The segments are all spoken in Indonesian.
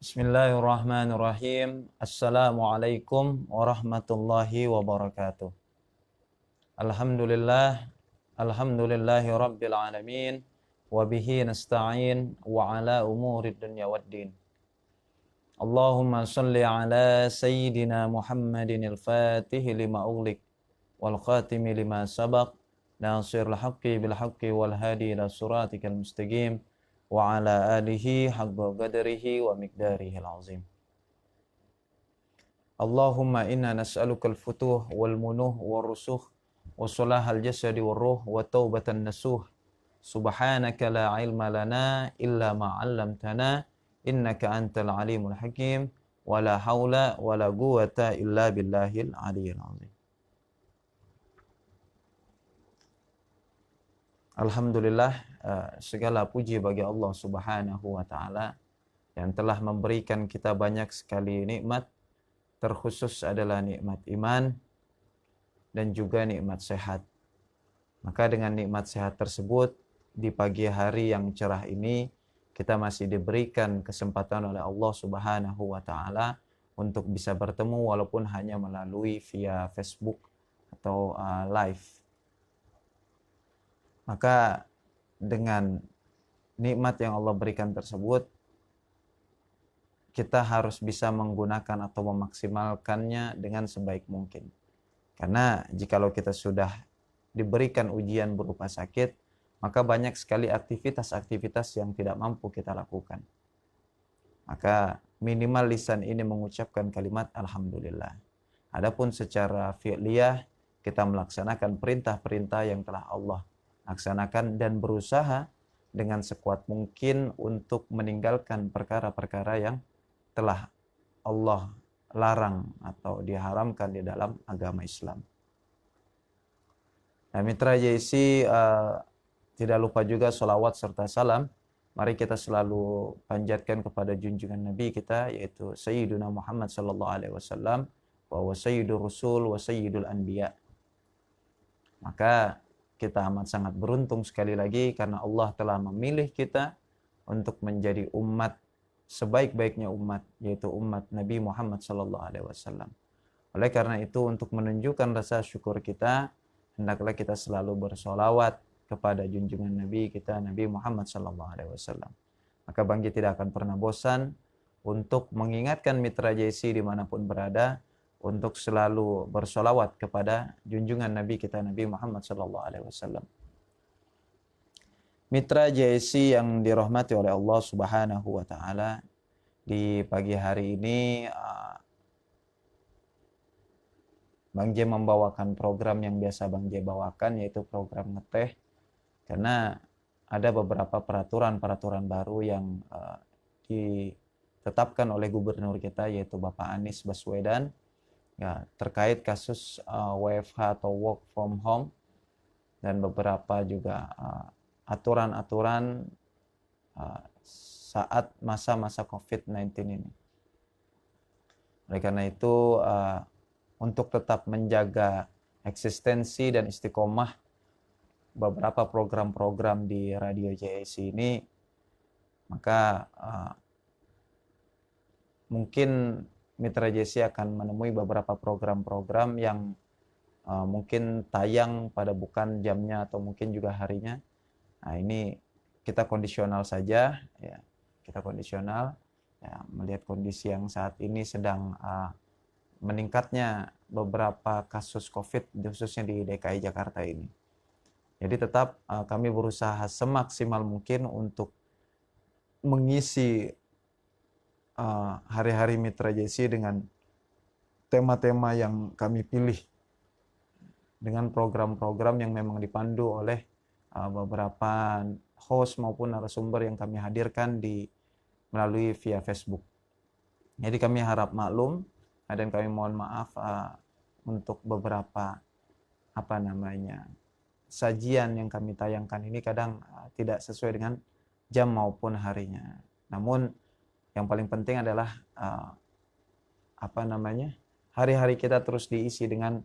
Bismillahirrahmanirrahim. Assalamualaikum warahmatullahi wabarakatuh. Alhamdulillah, alhamdulillahi rabbil alamin, wa bihi nasta'in wa ala umurid dunya waddin. Allahumma salli ala sayyidina Muhammadin al-Fatih lima ughliq wal khatimi lima sabaq, nasirul haqqi bil haqqi wal hadi ila siratikal mustaqim. Wa ala alihi haqqa qadrihi wa miqdarihi al-azim. Allahumma inna nas'aluka al-futuh wal munuh wal rusuh wa salahal jasadi wal ruh wa taubatan nasuh. Subhanaka la ilma lana illa ma 'allamtana innaka antal alimul hakim wa la haula wa la quwwata illa billahil aliyyil azim. Alhamdulillah, segala puji bagi Allah Subhanahu wa taala yang telah memberikan kita banyak sekali nikmat, terkhusus adalah nikmat iman dan juga nikmat sehat. Maka dengan nikmat sehat tersebut di pagi hari yang cerah ini kita masih diberikan kesempatan oleh Allah Subhanahu wa taala untuk bisa bertemu walaupun hanya melalui via Facebook atau live. Maka dengan nikmat yang Allah berikan tersebut, kita harus bisa menggunakan atau memaksimalkannya dengan sebaik mungkin. Karena jikalau kita sudah diberikan ujian berupa sakit, maka banyak sekali aktivitas-aktivitas yang tidak mampu kita lakukan. Maka minimal lisan ini mengucapkan kalimat Alhamdulillah. Adapun secara fi'liyah, kita melaksanakan perintah-perintah yang telah Allah laksanakan dan berusaha dengan sekuat mungkin untuk meninggalkan perkara-perkara yang telah Allah larang atau diharamkan di dalam agama Islam. Nah, mitra JC, tidak lupa juga salawat serta salam. Mari kita selalu panjatkan kepada junjungan Nabi kita, yaitu Sayyiduna Muhammad sallallahu alaihi wasallam, wa sayyidur rusul wa sayyidul anbiya. Maka kita amat sangat beruntung sekali lagi karena Allah telah memilih kita untuk menjadi umat sebaik-baiknya umat, yaitu umat Nabi Muhammad sallallahu alaihi wasallam. Oleh karena itu, untuk menunjukkan rasa syukur kita, hendaklah kita selalu bersolawat kepada junjungan Nabi kita, Nabi Muhammad sallallahu alaihi wasallam. Maka Banggi tidak akan pernah bosan untuk mengingatkan mitra JC dimanapun berada, untuk selalu bersolawat kepada junjungan Nabi kita, Nabi Muhammad sallallahu alaihi wasallam. Mitra JSC yang dirahmati oleh Allah Subhanahu wa taala, di pagi hari ini Bang J membawakan program yang biasa Bang J bawakan, yaitu program ngeteh, karena ada beberapa peraturan baru yang ditetapkan oleh gubernur kita, yaitu Bapak Anies Baswedan, ya, terkait kasus WFH atau work from home, dan beberapa juga aturan-aturan saat masa-masa COVID-19 ini. Oleh karena itu, untuk tetap menjaga eksistensi dan istiqomah beberapa program-program di Radio JSC ini, maka mungkin Mitra JSC akan menemui beberapa program-program yang mungkin tayang pada bukan jamnya atau mungkin juga harinya. Nah, ini kita kondisional saja, ya. Kita kondisional, ya, melihat kondisi yang saat ini sedang meningkatnya beberapa kasus COVID, khususnya di DKI Jakarta ini. Jadi tetap kami berusaha semaksimal mungkin untuk mengisi hari-hari Mitra JSC dengan tema-tema yang kami pilih, dengan program-program yang memang dipandu oleh beberapa host maupun narasumber yang kami hadirkan melalui via Facebook. Jadi kami harap maklum dan kami mohon maaf untuk beberapa sajian yang kami tayangkan ini kadang tidak sesuai dengan jam maupun harinya. Namun yang paling penting adalah hari-hari kita terus diisi dengan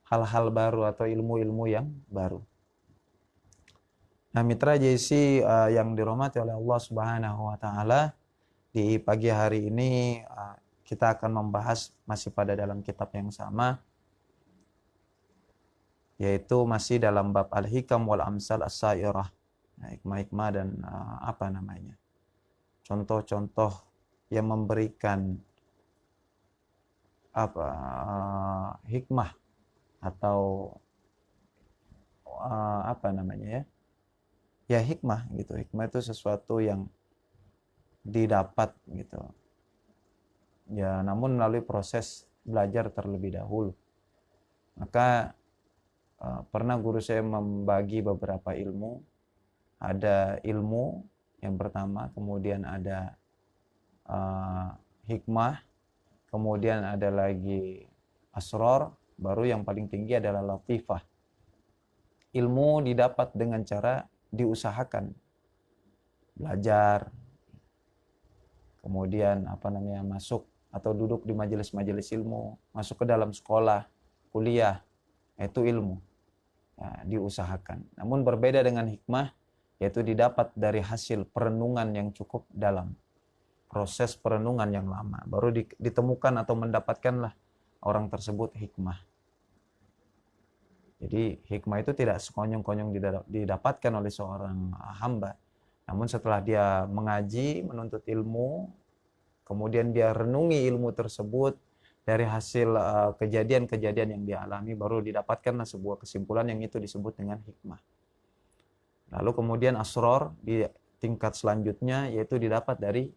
hal-hal baru atau ilmu-ilmu yang baru. Nah, Mitra JSC yang dirahmati oleh Allah Subhanahu wa taala, Di pagi hari ini kita akan membahas masih pada dalam kitab yang sama, yaitu masih dalam bab Al-Hikam wal Amsal As-Sairah. Nah, hikmah-hikmah dan contoh-contoh yang memberikan hikmah atau hikmah gitu. Hikmah itu sesuatu yang didapat gitu. Ya, namun melalui proses belajar terlebih dahulu. Maka pernah guru saya membagi beberapa ilmu. Ada ilmu yang pertama, kemudian ada hikmah, kemudian ada lagi asrar, baru yang paling tinggi adalah latifah. Ilmu didapat dengan cara diusahakan, belajar, kemudian masuk atau duduk di majelis-majelis ilmu, masuk ke dalam sekolah, kuliah, itu ilmu. Ya, diusahakan. Namun berbeda dengan hikmah, yaitu didapat dari hasil perenungan yang cukup dalam, proses perenungan yang lama, baru ditemukan atau mendapatkanlah orang tersebut hikmah. Jadi hikmah itu tidak sekonyong-konyong didapatkan oleh seorang hamba. Namun setelah dia mengaji, menuntut ilmu, kemudian dia renungi ilmu tersebut dari hasil kejadian-kejadian yang dia alami, baru didapatkanlah sebuah kesimpulan yang itu disebut dengan hikmah. Lalu kemudian asror di tingkat selanjutnya, yaitu didapat dari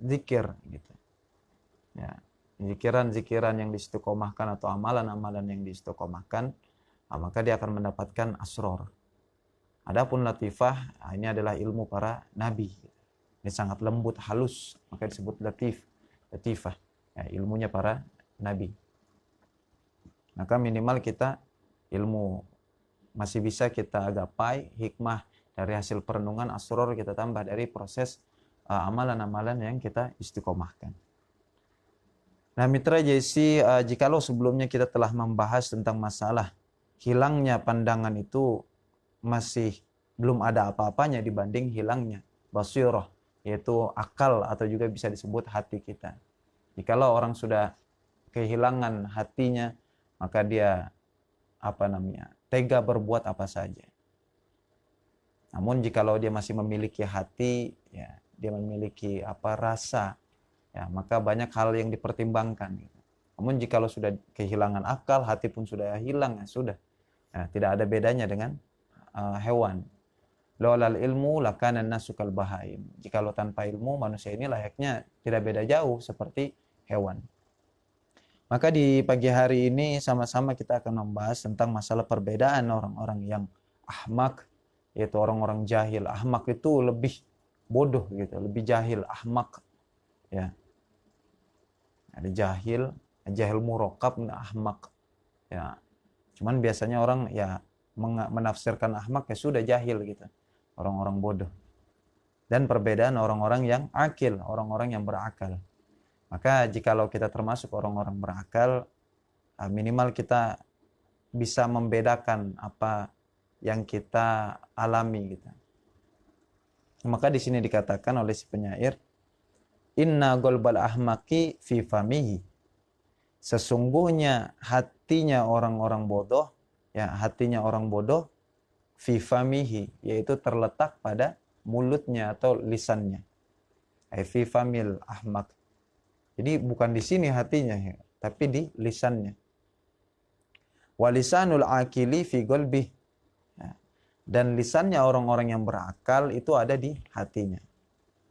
zikir gitu. Ya, zikiran-zikiran yang diistiqomahkan atau amalan-amalan yang diistiqomahkan, maka dia akan mendapatkan asror. Adapun latifah, ini adalah ilmu para nabi. Ini sangat lembut, halus, maka disebut latifah. Ya, ilmunya para nabi. Maka minimal kita ilmu masih bisa kita gapai, hikmah dari hasil perenungan, asror kita tambah dari proses amalan-amalan yang kita istiqomahkan. Nah, mitra JC, jikalau sebelumnya kita telah membahas tentang masalah hilangnya pandangan itu masih belum ada apa-apanya dibanding hilangnya basirah, yaitu akal atau juga bisa disebut hati kita. Jikalau orang sudah kehilangan hatinya, maka dia tega berbuat apa saja. Namun jikalau dia masih memiliki hati, ya, dia memiliki rasa, ya, maka banyak hal yang dipertimbangkan. Namun jikalau sudah kehilangan akal, hati pun sudah hilang, ya sudah. Ya, tidak ada bedanya dengan hewan. Laulal ilmu lakana an-nasu kal bahaim. Jikalau tanpa ilmu, manusia ini layaknya tidak beda jauh seperti hewan. Maka di pagi hari ini sama-sama kita akan membahas tentang masalah perbedaan orang-orang yang ahmak, yaitu orang-orang jahil. Ahmak itu lebih bodoh gitu, lebih jahil, ahmak. Ya. Ada jahil murokab, ahmak. Ya. Cuman biasanya orang ya menafsirkan ahmak ya sudah jahil gitu. Orang-orang bodoh. Dan perbedaan orang-orang yang akil, orang-orang yang berakal. Maka jikalau kita termasuk orang-orang berakal, minimal kita bisa membedakan apa yang kita alami gitu. Maka di sini dikatakan oleh si penyair, inna golbal ahmaki fi famihi. Sesungguhnya hatinya orang-orang bodoh, ya hatinya orang bodoh, fi famihi, yaitu terletak pada mulutnya atau lisannya. Fi famil ahmak. Jadi bukan di sini hatinya, ya, tapi di lisannya. Walisanul akili fi qalbi. Ya. Dan lisannya orang-orang yang berakal itu ada di hatinya.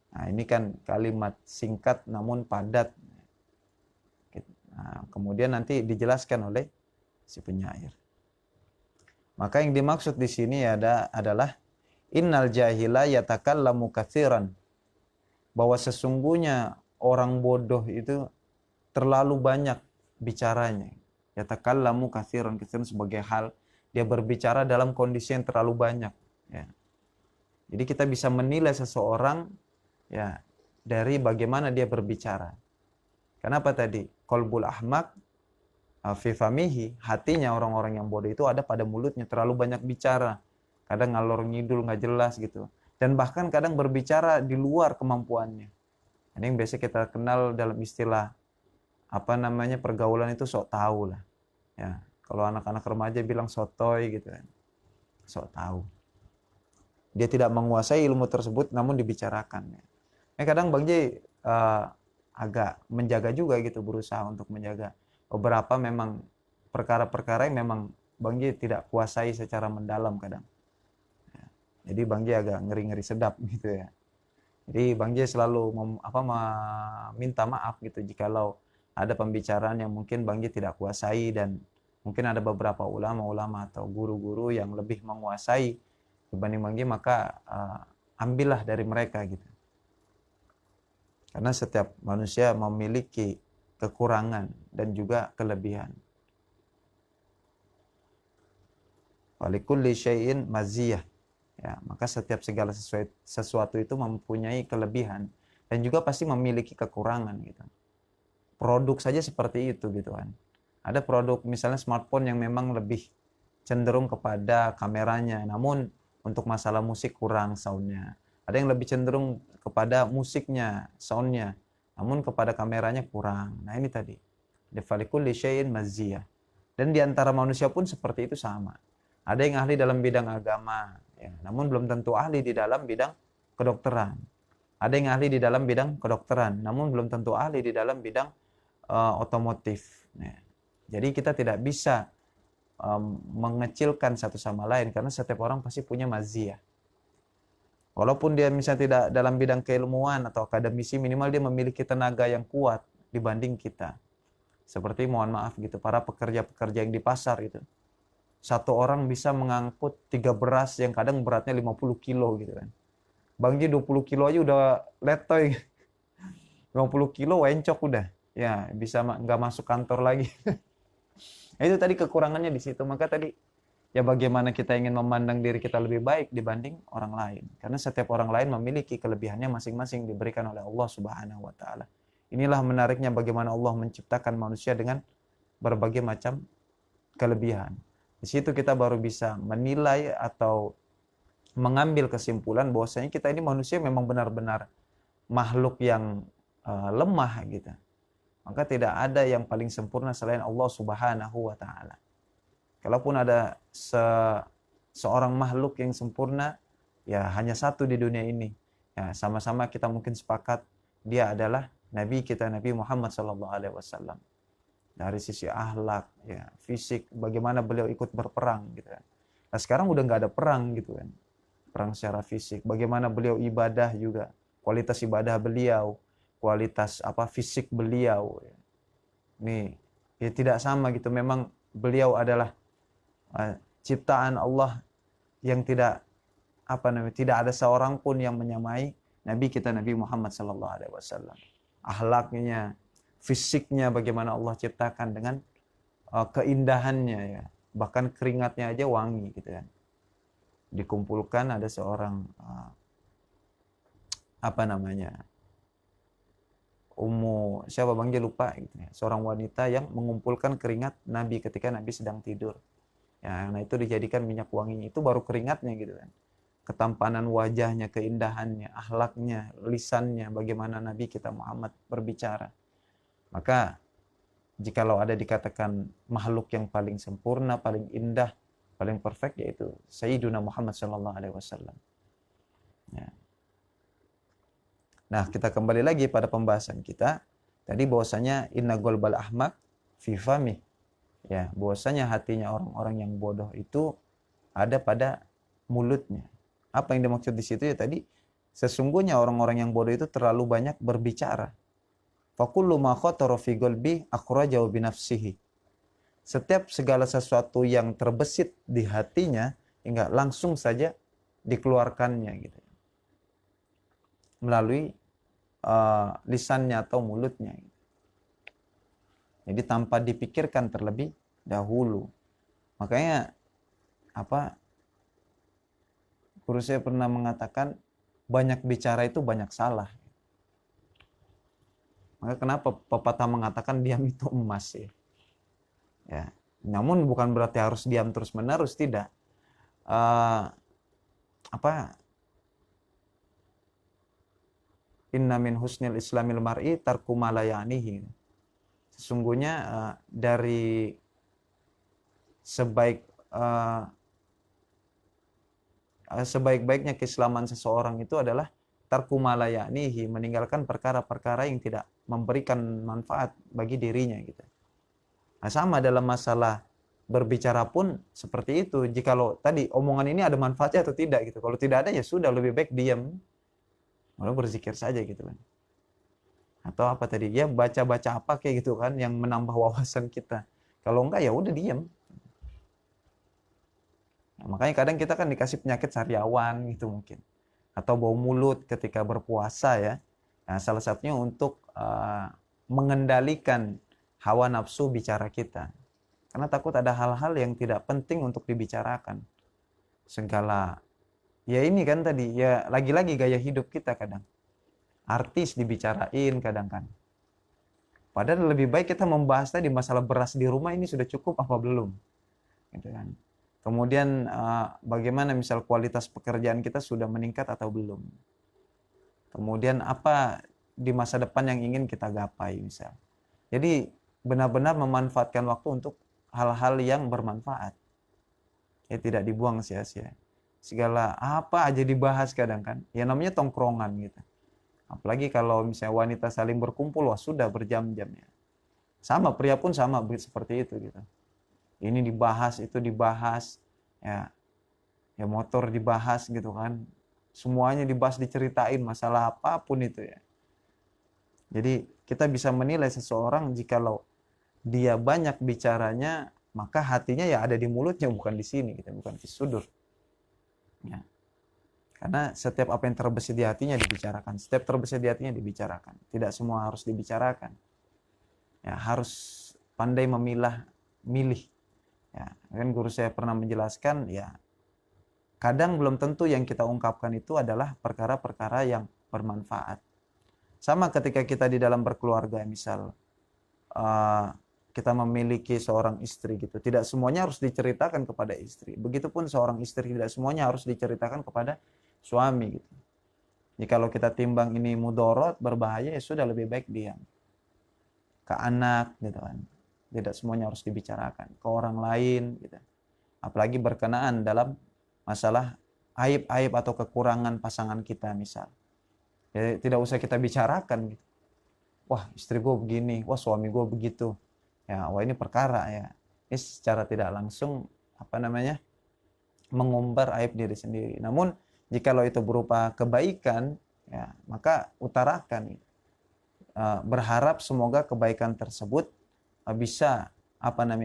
Nah, ini kan kalimat singkat namun padat. Nah, kemudian nanti dijelaskan oleh si penyair. Maka yang dimaksud di sini adalah innal jahila yatakallamu katsiran. Bahwa sesungguhnya orang bodoh itu terlalu banyak bicaranya. Yatakallamu katsiran sebagai hal dia berbicara dalam kondisi yang terlalu banyak, ya. Jadi kita bisa menilai seseorang ya dari bagaimana dia berbicara. Kenapa tadi? Qalbul ahmak fi famihi, hatinya orang-orang yang bodoh itu ada pada mulutnya, terlalu banyak bicara. Kadang ngalor ngidul nggak jelas gitu. Dan bahkan kadang berbicara di luar kemampuannya. Ini yang biasa kita kenal dalam istilah pergaulan itu sok tahu lah. Ya, kalau anak-anak remaja bilang sotoy gitu kan. Sok tahu. Dia tidak menguasai ilmu tersebut namun dibicarakan. Kadang Bang J agak menjaga juga gitu, berusaha untuk menjaga beberapa memang perkara-perkara yang memang Bang J tidak kuasai secara mendalam kadang. Jadi Bang J agak ngeri-ngeri sedap gitu ya. Jadi Bang J selalu meminta maaf gitu jikalau ada pembicaraan yang mungkin Bang J tidak kuasai, dan mungkin ada beberapa ulama-ulama atau guru-guru yang lebih menguasai dibanding Bang J, maka ambillah dari mereka gitu. Karena setiap manusia memiliki kekurangan dan juga kelebihan. Walikulli syai'in maziyah. Ya, maka setiap segala sesuatu itu mempunyai kelebihan dan juga pasti memiliki kekurangan gitu. Produk saja seperti itu gitu kan. Ada produk misalnya smartphone yang memang lebih cenderung kepada kameranya, namun untuk masalah musik kurang soundnya. Ada yang lebih cenderung kepada musiknya, soundnya, namun kepada kameranya kurang. Nah ini tadi, lifalikul syai'in maziyah. Dan di antara manusia pun seperti itu sama. Ada yang ahli dalam bidang agama, ya, namun belum tentu ahli di dalam bidang kedokteran. Ada yang ahli di dalam bidang kedokteran, namun belum tentu ahli di dalam bidang otomotif. Ya. Jadi kita tidak bisa mengecilkan satu sama lain karena setiap orang pasti punya maziyah. Walaupun dia misalnya tidak dalam bidang keilmuan atau akademisi, minimal dia memiliki tenaga yang kuat dibanding kita. Seperti mohon maaf gitu, para pekerja-pekerja yang di pasar gitu. Satu orang bisa mengangkut 3 beras yang kadang beratnya 50 kilo gitu kan. Bang Ji 20 kilo aja udah letoy. 50 kilo wencok udah. Ya, bisa nggak masuk kantor lagi. Nah, itu tadi kekurangannya di situ. Maka tadi ya bagaimana kita ingin memandang diri kita lebih baik dibanding orang lain. Karena setiap orang lain memiliki kelebihannya masing-masing diberikan oleh Allah Subhanahu wa taala. Inilah menariknya bagaimana Allah menciptakan manusia dengan berbagai macam kelebihan. Di situ kita baru bisa menilai atau mengambil kesimpulan bahwasanya kita ini manusia memang benar-benar makhluk yang lemah gitu. Maka tidak ada yang paling sempurna selain Allah Subhanahu wa taala. Kalaupun ada seorang makhluk yang sempurna, ya hanya satu di dunia ini. Ya, sama-sama kita mungkin sepakat dia adalah Nabi kita, Nabi Muhammad SAW. Dari sisi akhlak, ya, fisik, bagaimana beliau ikut berperang gitu kan. Nah sekarang udah nggak ada perang gitu kan. Perang secara fisik. Bagaimana beliau ibadah juga, kualitas ibadah beliau, kualitas fisik beliau. Nih, ya tidak sama gitu. Memang beliau adalah ciptaan Allah yang tidak tidak ada seorang pun yang menyamai Nabi kita Nabi Muhammad SAW. Akhlaknya, fisiknya bagaimana Allah ciptakan dengan keindahannya ya. Bahkan keringatnya aja wangi gitu kan. Dikumpulkan ada seorang siapa Bang Dia lupa gitu ya. Seorang wanita yang mengumpulkan keringat Nabi ketika Nabi sedang tidur. Ya, nah itu dijadikan minyak wanginya, itu baru keringatnya gitu kan. Ketampanan wajahnya, keindahannya, akhlaknya, lisannya, bagaimana Nabi kita Muhammad berbicara. Maka jikalau ada dikatakan makhluk yang paling sempurna, paling indah, paling perfect, yaitu Sayyiduna Muhammad SAW. Ya. Nah, kita kembali lagi pada pembahasan kita. Tadi bahwasanya inna golbal ahmak fi fami. Ya, bahwasanya hatinya orang-orang yang bodoh itu ada pada mulutnya. Apa yang dimaksud di situ ya tadi? Sesungguhnya orang-orang yang bodoh itu terlalu banyak berbicara. Fakullu ma khatara fi qalbi akhrajahu bi nafsihi. Setiap segala sesuatu yang terbesit di hatinya hingga langsung saja dikeluarkannya gitu. Melalui lisannya atau mulutnya. Jadi tanpa dipikirkan terlebih dahulu. Makanya guru saya pernah mengatakan banyak bicara itu banyak salah. Maka kenapa pepatah mengatakan diam itu emas ya. Ya. Namun bukan berarti harus diam terus-menerus, tidak. inna min husnil islamil mar'i tarku ma la ya'nihi. Sesungguhnya dari sebaik-baiknya keislaman seseorang itu adalah tarku ma la ya'nihi, meninggalkan perkara-perkara yang tidak memberikan manfaat bagi dirinya gitu. Nah, sama dalam masalah berbicara pun seperti itu. Jikalau tadi omongan ini ada manfaatnya atau tidak gitu. Kalau tidak ada ya sudah, lebih baik diam. Lalu berzikir saja gitu kan. Atau apa tadi? Ya baca-baca apa kayak gitu kan yang menambah wawasan kita. Kalau enggak ya udah diam. Nah, makanya kadang kita kan dikasih penyakit sariawan gitu mungkin. Atau bau mulut ketika berpuasa ya. Nah, salah satunya untuk mengendalikan hawa nafsu bicara kita. Karena takut ada hal-hal yang tidak penting untuk dibicarakan. Segala, ya ini kan tadi, ya lagi-lagi gaya hidup kita kadang. Artis dibicarain kadang kan. Padahal lebih baik kita membahas tadi masalah beras di rumah ini sudah cukup apa belum. Gitu kan. Kemudian bagaimana misal kualitas pekerjaan kita sudah meningkat atau belum. Kemudian apa di masa depan yang ingin kita gapai misal. Jadi benar-benar memanfaatkan waktu untuk hal-hal yang bermanfaat. Ya tidak dibuang sia-sia. Segala apa aja dibahas kadang kan. Ya namanya tongkrongan gitu. Apalagi kalau misalnya wanita saling berkumpul, wah sudah berjam-jam ya. Sama, pria pun sama seperti itu gitu. Ini dibahas, itu dibahas, ya motor dibahas gitu kan. Semuanya dibahas, diceritain masalah apapun itu ya. Jadi kita bisa menilai seseorang jikalau dia banyak bicaranya, maka hatinya ya ada di mulutnya, bukan di sini gitu, bukan di sudur. Ya. Karena setiap apa yang terbesit di hatinya dibicarakan, setiap terbesit di hatinya dibicarakan. Tidak semua harus dibicarakan. Ya, harus pandai milih. Ya, kan guru saya pernah menjelaskan, ya kadang belum tentu yang kita ungkapkan itu adalah perkara-perkara yang bermanfaat. Sama ketika kita di dalam berkeluarga, misal kita memiliki seorang istri gitu, tidak semuanya harus diceritakan kepada istri. Begitupun seorang istri tidak semuanya harus diceritakan kepada suami gitu. Jadi kalau kita timbang ini mudorot, berbahaya, ya sudah lebih baik diam. Ke anak gitu kan. Tidak semuanya harus dibicarakan ke orang lain gitu. Apalagi berkenaan dalam masalah aib-aib atau kekurangan pasangan kita misal. Ya, tidak usah kita bicarakan gitu. Wah, istri gue begini, wah suami gue begitu. Ya, wah ini perkara ya. Ini secara tidak langsung mengumbar aib diri sendiri. Namun jikalau itu berupa kebaikan, ya maka utarakan. Berharap semoga kebaikan tersebut bisa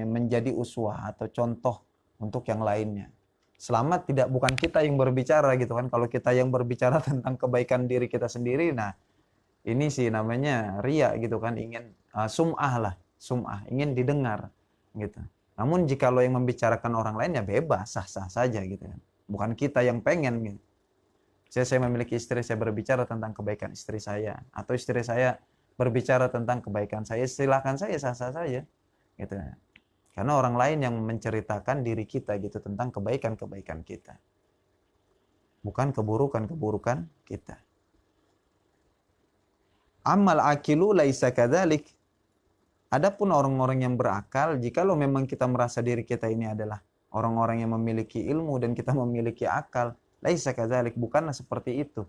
menjadi uswah atau contoh untuk yang lainnya. Selama bukan kita yang berbicara gitu kan. Kalau kita yang berbicara tentang kebaikan diri kita sendiri, nah ini sih namanya riya gitu kan, ingin sum'ah, ingin didengar gitu. Namun jikalau yang membicarakan orang lain ya bebas, sah-sah saja gitu kan. Bukan kita yang pengen gitu. Saya memiliki istri, saya berbicara tentang kebaikan istri saya, atau istri saya berbicara tentang kebaikan saya, silakan saya, sah-sah saja gitu. Karena orang lain yang menceritakan diri kita gitu tentang kebaikan-kebaikan kita, bukan keburukan-keburukan kita. Amal akilu laisa kadzalik. Adapun orang-orang yang berakal, jikalau memang kita merasa diri kita ini adalah orang-orang yang memiliki ilmu dan kita memiliki akal, laisa kadzalik, bukanlah seperti itu.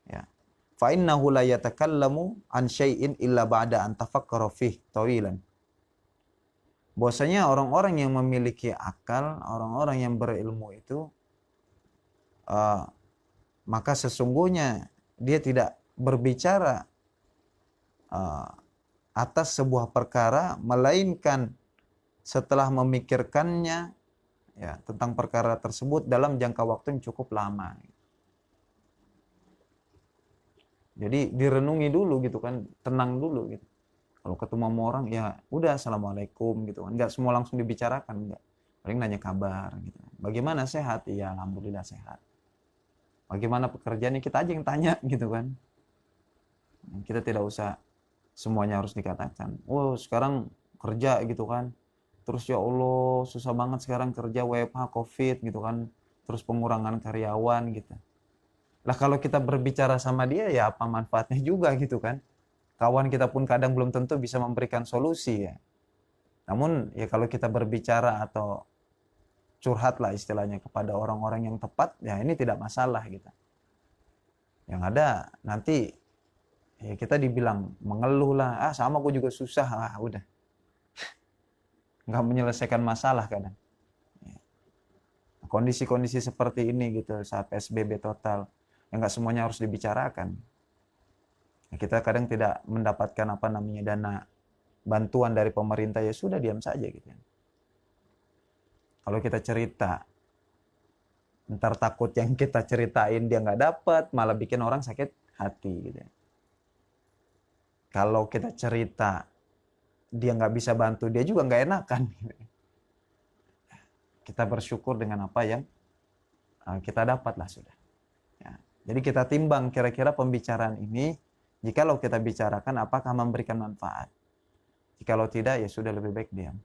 Ya. Fa innahu la yatakallamu an syai'in illa ba'da an tafakkara fih tawilan. Bahwasanya orang-orang yang memiliki akal, orang-orang yang berilmu itu maka sesungguhnya dia tidak berbicara atas sebuah perkara melainkan setelah memikirkannya ya tentang perkara tersebut dalam jangka waktu yang cukup lama. Jadi direnungi dulu gitu kan, tenang dulu gitu. Kalau ketemu sama orang ya udah assalamualaikum gitu kan, nggak semua langsung dibicarakan, nggak. Paling nanya kabar gitu. Bagaimana, sehat? Iya alhamdulillah sehat. Bagaimana pekerjaannya, kita aja yang tanya gitu kan. Kita tidak usah semuanya harus dikatakan. Oh sekarang kerja gitu kan. Terus ya Allah susah banget sekarang kerja WFH COVID gitu kan. Terus pengurangan karyawan gitu. Lah kalau kita berbicara sama dia ya apa manfaatnya juga gitu kan. Kawan kita pun kadang belum tentu bisa memberikan solusi ya. Namun ya kalau kita berbicara atau curhat lah istilahnya kepada orang-orang yang tepat, ya ini tidak masalah gitu. Yang ada nanti ya kita dibilang mengeluh lah, sama aku juga susah, udah. Nggak menyelesaikan masalah kadang. Kondisi-kondisi seperti ini gitu saat PSBB total, yang nggak semuanya harus dibicarakan. Kita kadang tidak mendapatkan dana bantuan dari pemerintah, ya sudah diam saja gitu. Kalau kita cerita, ntar takut yang kita ceritain dia nggak dapat, malah bikin orang sakit hati gitu. Kalau kita cerita dia nggak bisa bantu, dia juga nggak enakan. Kita bersyukur dengan apa yang kita dapat lah sudah. Ya. Jadi kita timbang kira-kira pembicaraan ini, jikalau kita bicarakan apakah memberikan manfaat. Jikalau tidak, ya sudah lebih baik diam.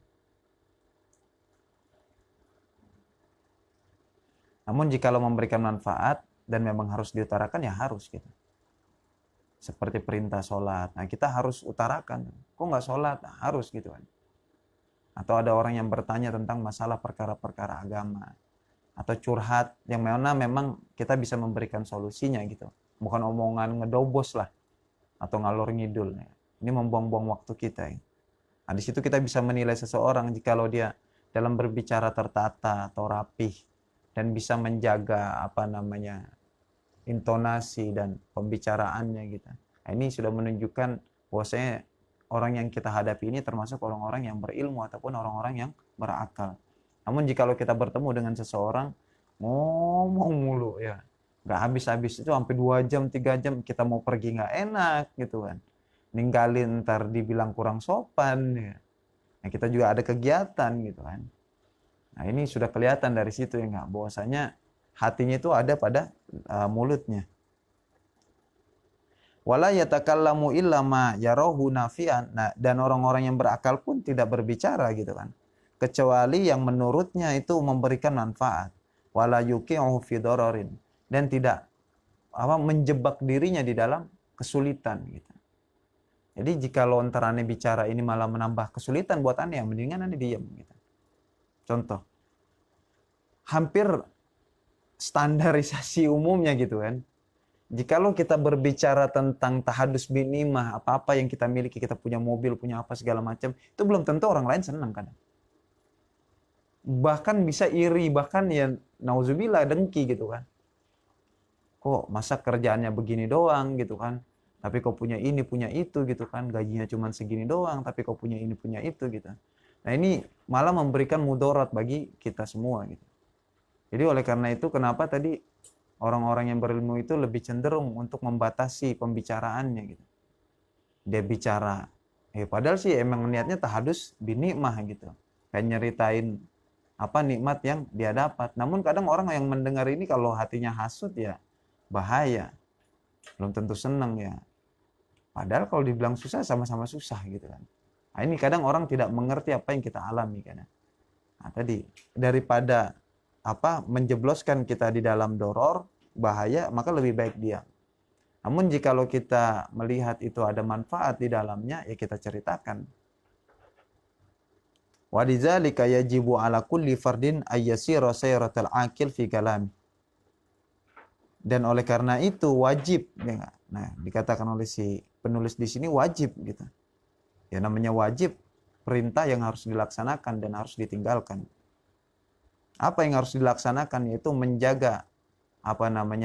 Namun jikalau memberikan manfaat dan memang harus diutarakan, ya harus gitu. Seperti perintah sholat. Nah kita harus utarakan. Kok nggak sholat? Nah, harus gitu kan. Atau ada orang yang bertanya tentang masalah perkara-perkara agama. Atau curhat yang mana memang kita bisa memberikan solusinya gitu. Bukan omongan ngedobos lah. Atau ngalor ngidul. Ini membuang-buang waktu kita. Nah di situ kita bisa menilai seseorang jikalau dia dalam berbicara tertata atau rapih. Dan bisa menjaga intonasi dan pembicaraannya gitu. Nah, ini sudah menunjukkan bahwasanya orang yang kita hadapi ini termasuk orang-orang yang berilmu ataupun orang-orang yang berakal. Namun jikalau kita bertemu dengan seseorang ngomong mulu ya, nggak habis-habis itu sampai 2 jam 3 jam, kita mau pergi nggak enak gitu kan, ninggalin ntar dibilang kurang sopan ya. Nah kita juga ada kegiatan gitu kan. Nah ini sudah kelihatan dari situ ya nggak, bahwasanya hatinya itu ada pada mulutnya. Wala yatakallamu illa ma yarahu nafi'an. Nah, dan orang-orang yang berakal pun tidak berbicara gitu kan, kecuali yang menurutnya itu memberikan manfaat. Wala yuqi'u fi dararin, dan tidak menjebak dirinya di dalam kesulitan gitu. Jadi jika lontar aneh bicara ini malah menambah kesulitan buat aneh, ya mendingan aneh diam gitu. Contoh, hampir standarisasi umumnya gitu kan. Jikalau kita berbicara tentang tahadus binimah, apa-apa yang kita miliki, kita punya mobil, punya apa segala macam, itu belum tentu orang lain senang kan. Bahkan bisa iri, bahkan ya nauzubillah dengki gitu kan. Kok masa kerjaannya begini doang gitu kan. Tapi kau punya ini, punya itu gitu kan. Gajinya cuma segini doang, tapi kau punya ini, punya itu gitu. Nah ini malah memberikan mudarat bagi kita semua gitu. Jadi oleh karena itu kenapa tadi orang-orang yang berilmu itu lebih cenderung untuk membatasi pembicaraannya gitu. Dia bicara, padahal sih emang niatnya tahadus binikmah gitu. Kayak nyeritain nikmat yang dia dapat. Namun kadang orang yang mendengar ini kalau hatinya hasut ya bahaya. Belum tentu senang ya. Padahal kalau dibilang susah, sama-sama susah gitu kan. Nah ini kadang orang tidak mengerti apa yang kita alami kan. Nah tadi daripada menjebloskan kita di dalam doror bahaya, maka lebih baik diam. Namun jikalau kita melihat itu ada manfaat di dalamnya, ya kita ceritakan. Wa lidzalika yajibu ala kulli fardin ayyasira sayratal aqil fi kalam. Dan oleh karena itu wajib, ya, nah dikatakan oleh si penulis di sini wajib gitu. Ya namanya wajib, perintah yang harus dilaksanakan dan harus ditinggalkan. Apa yang harus dilaksanakan, yaitu menjaga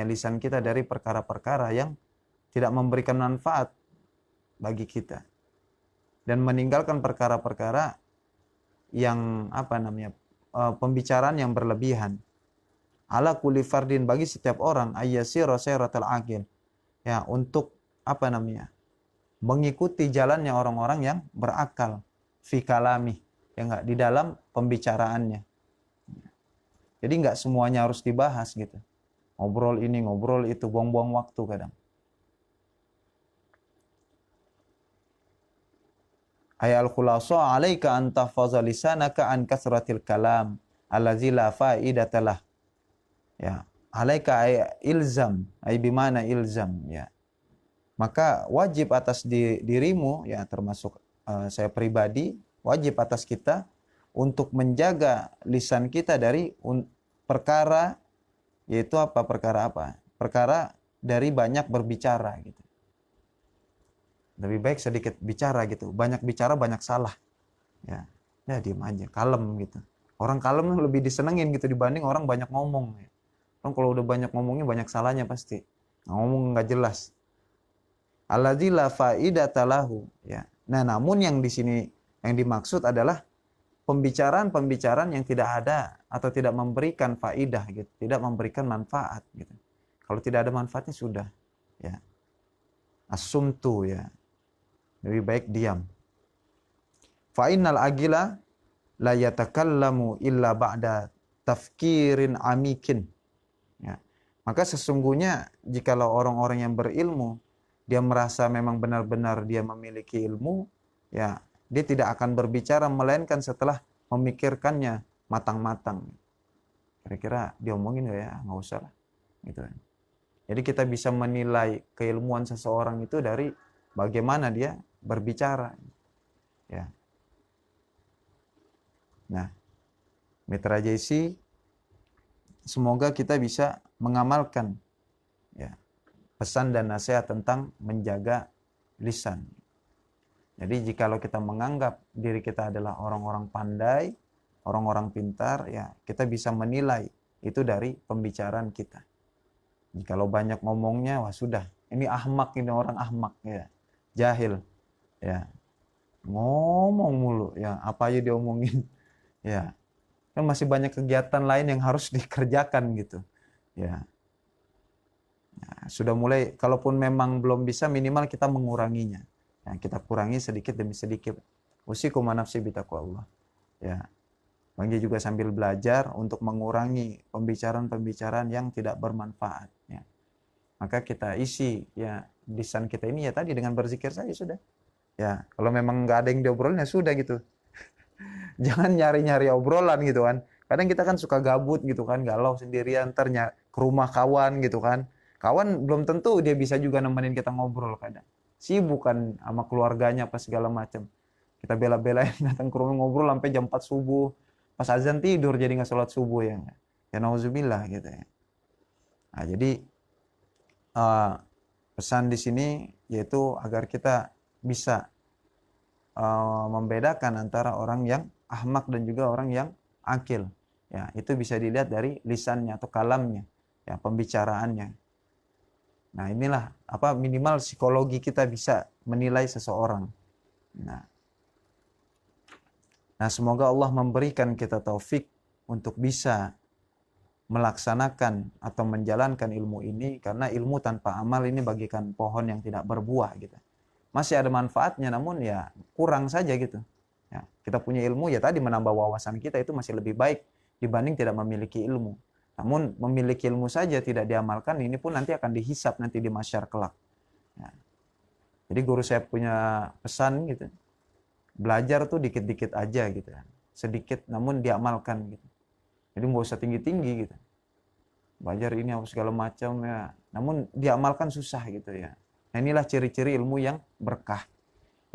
lisan kita dari perkara-perkara yang tidak memberikan manfaat bagi kita, dan meninggalkan perkara-perkara yang pembicaraan yang berlebihan. Ala kulli fardin, bagi setiap orang, ayyasira sayratal aqil, ya untuk mengikuti jalannya orang-orang yang berakal fi kalami, ya enggak, di dalam pembicaraannya. Jadi enggak semuanya harus dibahas gitu. Ngobrol ini, ngobrol itu, buang-buang waktu kadang. Ayal khulasa alaika an tahfaza lisanaka an kasratil kalam allazi la faidatalah. Ya. alaika ay ilzam, ay bimana ilzam, ya. Maka wajib atas dirimu, ya, termasuk saya pribadi, wajib atas kita untuk menjaga lisan kita dari perkara, yaitu apa? Perkara apa? Perkara dari banyak berbicara gitu. Lebih baik sedikit bicara gitu. Banyak bicara banyak salah. Ya, ya diam aja, kalem gitu. Orang kalem lebih disenengin gitu dibanding orang banyak ngomong. Ya. Orang kalau udah banyak ngomongnya banyak salahnya pasti. Ngomong nggak jelas. Alladzi la faidata lahu, ya. Nah, namun yang di sini yang dimaksud adalah pembicaraan-pembicaraan yang tidak ada atau tidak memberikan faidah gitu, tidak memberikan manfaat gitu. Kalau tidak ada manfaatnya sudah, ya. Asumtu, ya. Lebih baik diam. Fa innal agila la yatakallamu illa ba'da tafkirin amikin. Ya. Maka sesungguhnya jikalau orang-orang yang berilmu dia merasa memang benar-benar dia memiliki ilmu, ya, dia tidak akan berbicara melainkan setelah memikirkannya matang-matang. Kira-kira diomongin nggak ya? Nggak usah lah. Gitu. Jadi kita bisa menilai keilmuan seseorang itu dari bagaimana dia berbicara. Ya. Nah, Mitra JC, semoga kita bisa mengamalkan, ya, pesan dan nasihat tentang menjaga lisan. Jadi jikalau kita menganggap diri kita adalah orang-orang pandai, orang-orang pintar, ya kita bisa menilai itu dari pembicaraan kita. Jikalau banyak ngomongnya, wah sudah, ini ahmak, ini orang ahmak, ya, jahil, ya, ngomong mulu, ya, apa aja diomongin, ya, kan masih banyak kegiatan lain yang harus dikerjakan gitu, ya. Nah, sudah mulai, kalaupun memang belum bisa, minimal kita menguranginya. Nah, kita kurangi sedikit demi sedikit. Usikum nafsi bitaqwallah. Ya. Bang juga sambil belajar untuk mengurangi pembicaraan-pembicaraan yang tidak bermanfaat. Ya. Maka kita isi, ya, lisan kita ini ya tadi dengan berzikir saja sudah. Ya, kalau memang nggak ada yang diobrolin ya sudah gitu. Jangan nyari-nyari obrolan gitu kan. Kadang kita kan suka gabut gitu kan, galau sendirian, ternyata ke rumah kawan gitu kan. Kawan belum tentu dia bisa juga nemenin kita ngobrol kadang. Sibuk kan sama keluarganya apa segala macam. Kita bela-belain datang ke rumah ngobrol sampai jam 4 subuh. Pas azan tidur jadi nggak sholat subuh ya. Ya nauzubillah gitu ya. Nah, jadi pesan di sini yaitu agar kita bisa membedakan antara orang yang ahmak dan juga orang yang akil. Ya, itu bisa dilihat dari lisannya atau kalamnya, ya, pembicaraannya. Nah, inilah apa minimal psikologi kita bisa menilai seseorang. Nah, semoga Allah memberikan kita taufik untuk bisa melaksanakan atau menjalankan ilmu ini, karena ilmu tanpa amal ini bagaikan pohon yang tidak berbuah gitu. Masih ada manfaatnya namun ya kurang saja gitu. Ya, kita punya ilmu ya tadi menambah wawasan kita itu masih lebih baik dibanding tidak memiliki ilmu. Namun memiliki ilmu saja tidak diamalkan, ini pun nanti akan dihisap nanti di masyar kelak. Ya. Jadi guru saya punya pesan gitu. Belajar tuh dikit-dikit aja gitu. Sedikit namun diamalkan gitu. Jadi nggak usah tinggi-tinggi gitu. Belajar ini apa segala macam ya. Namun diamalkan susah gitu ya. Nah, inilah ciri-ciri ilmu yang berkah.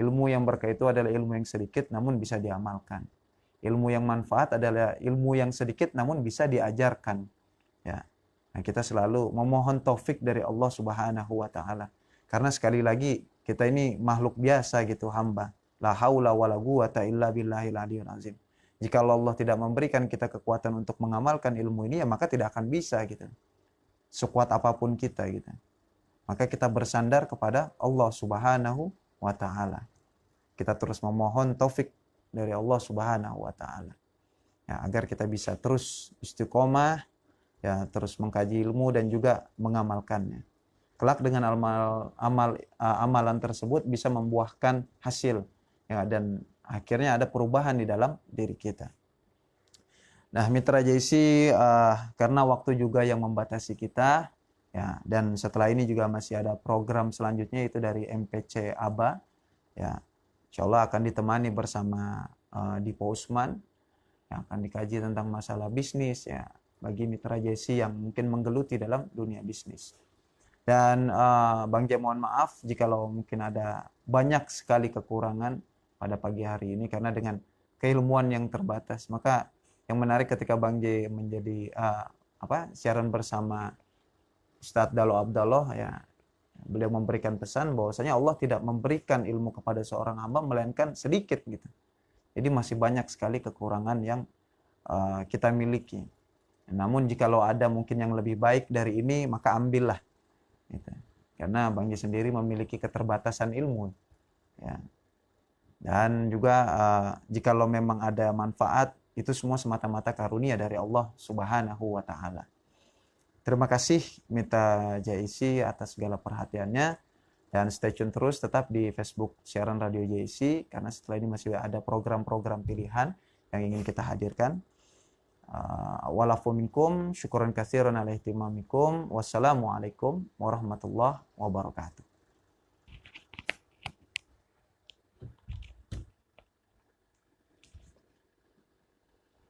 Ilmu yang berkah itu adalah ilmu yang sedikit namun bisa diamalkan. Ilmu yang manfaat adalah ilmu yang sedikit namun bisa diajarkan. Ya. Nah, kita selalu memohon taufik dari Allah Subhanahu wa taala. Karena sekali lagi kita ini makhluk biasa gitu, hamba. La haula wala quwata illa billahil aliyil azim. Jika Allah tidak memberikan kita kekuatan untuk mengamalkan ilmu ini, ya maka tidak akan bisa gitu. Sekuat apapun kita gitu. Maka kita bersandar kepada Allah Subhanahu wa taala. Kita terus memohon taufik dari Allah Subhanahu wa taala. Ya, agar kita bisa terus istiqomah, ya, terus mengkaji ilmu dan juga mengamalkannya. Kelak dengan amalan tersebut bisa membuahkan hasil, ya, dan akhirnya ada perubahan di dalam diri kita. Nah, Mitra JC, karena waktu juga yang membatasi kita, ya, dan setelah ini juga masih ada program selanjutnya itu dari MPC ABA, ya, insya Allah akan ditemani bersama Dipo Usman yang akan dikaji tentang masalah bisnis, ya, bagi mitra JC yang mungkin menggeluti dalam dunia bisnis. Dan Bang Jai mohon maaf jikalau mungkin ada banyak sekali kekurangan pada pagi hari ini karena dengan keilmuan yang terbatas. Maka yang menarik ketika Bang Jai menjadi siaran bersama Ustadz Dalo Abdallah, ya, beliau memberikan pesan bahwasanya Allah tidak memberikan ilmu kepada seorang hamba melainkan sedikit gitu. Jadi masih banyak sekali kekurangan yang kita miliki. Namun jikalau ada mungkin yang lebih baik dari ini, maka ambillah. Gitu. Karena Bang Ji sendiri memiliki keterbatasan ilmu. Ya. Dan juga jikalau memang ada manfaat, itu semua semata-mata karunia dari Allah Subhanahu wa Ta'ala. Terima kasih Mita JIC atas segala perhatiannya. Dan stay tune terus tetap di Facebook siaran Radio JIC, karena setelah ini masih ada program-program pilihan yang ingin kita hadirkan. Walafu minkum syukuran katsiran ala ihtimamikum. Wassalamualaikum warahmatullahi wabarakatuh.